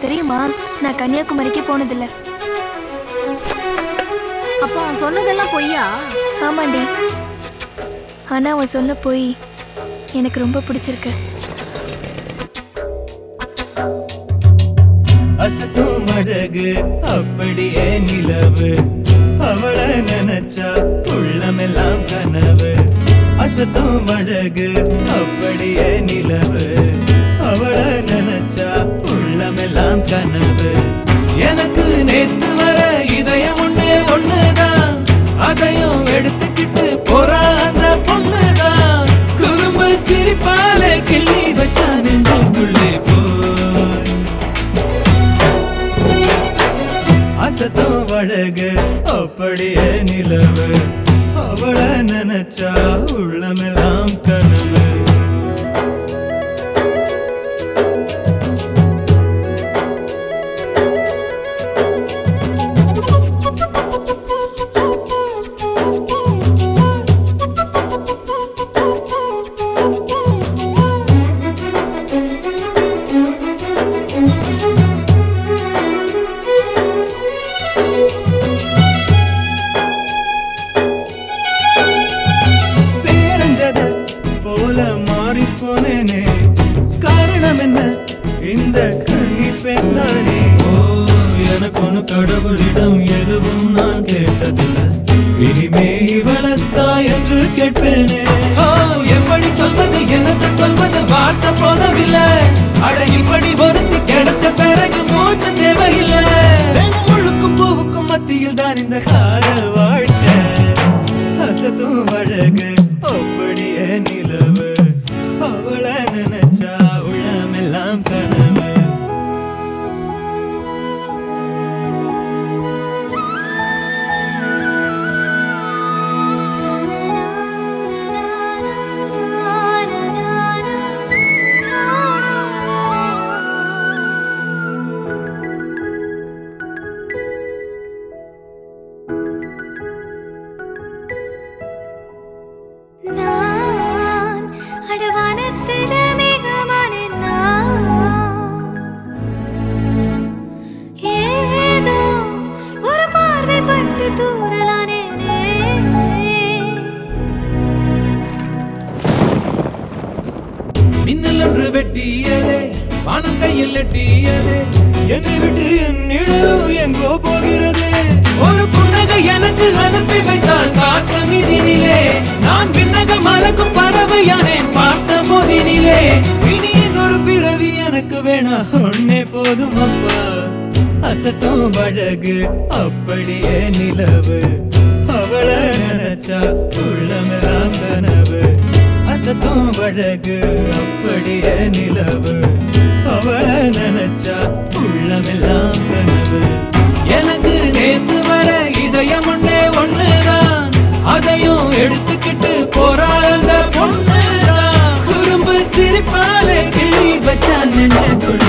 தெரியுமா? நான் கன்னியாகுமரிக்கு போனதில்லை. அப்போ அவன் சொன்னதெல்லாம் பொய்யா? ஆமாண்டி. ஆனா அவன் சொன்ன போய் எனக்கு ரொம்ப பிடிச்சிருக்கு. அசத்தும் அழகு அப்படியே நிலவு, அவளை நினைச்சா உள்ளமெல்லாம் கனவு. அசத்தும் அழகு அப்படியே நிலவு, அவளை நினைச்சா உள்ளமெல்லாம் கனவு. எனக்கு நேத்து வர இதயம் ஒண்ணே ஒண்ணுதான், அதையும் எடுத்துக்கிட்டு போறா அந்த பொண்ணுதான். குறும்பு சிரிப்பாலே கிள்ளி வச்சா நெஞ்சுக்குள்ளே போய். அசத்தும் அழகு அப்படியே நிலவு, அவளை நினைச்சா உள்ளமெல்லாம் கனவு. காரணம் என்ன இந்த கனிப்பெண்தானே? ஓ, எனக்கு ஒண்ணு கடவுளிடம் எதுவும் நான் கேட்டதில்லை, இனிமே இவளத்தா என்று கேட்பேனே. ஓ, எப்படி சொல்வது எனக்கு சொல்வது வார்த்தை போதவில்லை. அட இப்படி ஒருத்தி கிடைச்ச பிறகு மூச்சு தேவையில்லை. முள்ளுக்கும் பூவுக்கும் மத்தியில் தான் இந்த காதல் வாழ்க்கை. அசத்தும் அழகு அப்படியே நிலவு, அவளை நினைச்சா உள்ளமெல்லாம் கனவு. மின்னல் ஒன்று வெட்டியதே, வானம் கையில் எட்டியதே, என்னை விட்டு என் நிழலும் எங்கோ போகிறது. ஒரு புன்னகை எனக்கு அனுப்பி வைத்தால் காற்று மீதினிலே, நான் விண்ணக மலக்கும் பறவையானேன் பார்த்த போதினிலே. இனி இன்னொரு பிறவி எனக்கு வேணா, ஒன்னே போதும் அப்பா. அசத்தும் அழகு அப்படியே நிலவு, அவளை நினைச்சா உள்ளமெல்லாம் கனவு. அசத்தும் அழகு அப்படியே நிலவு, அவளை நினைச்சா உள்ளமெல்லாம் கனவு. எனக்கு நேத்து வர இதயம் ஒண்ணே ஒண்ணுதான், அதையும் எடுத்துக்கிட்டு போறா அந்த பொண்ணுதான். குறும்பு சிரிப்பாலே கிள்ளி வச்சா நெஞ்சுக்குள்ள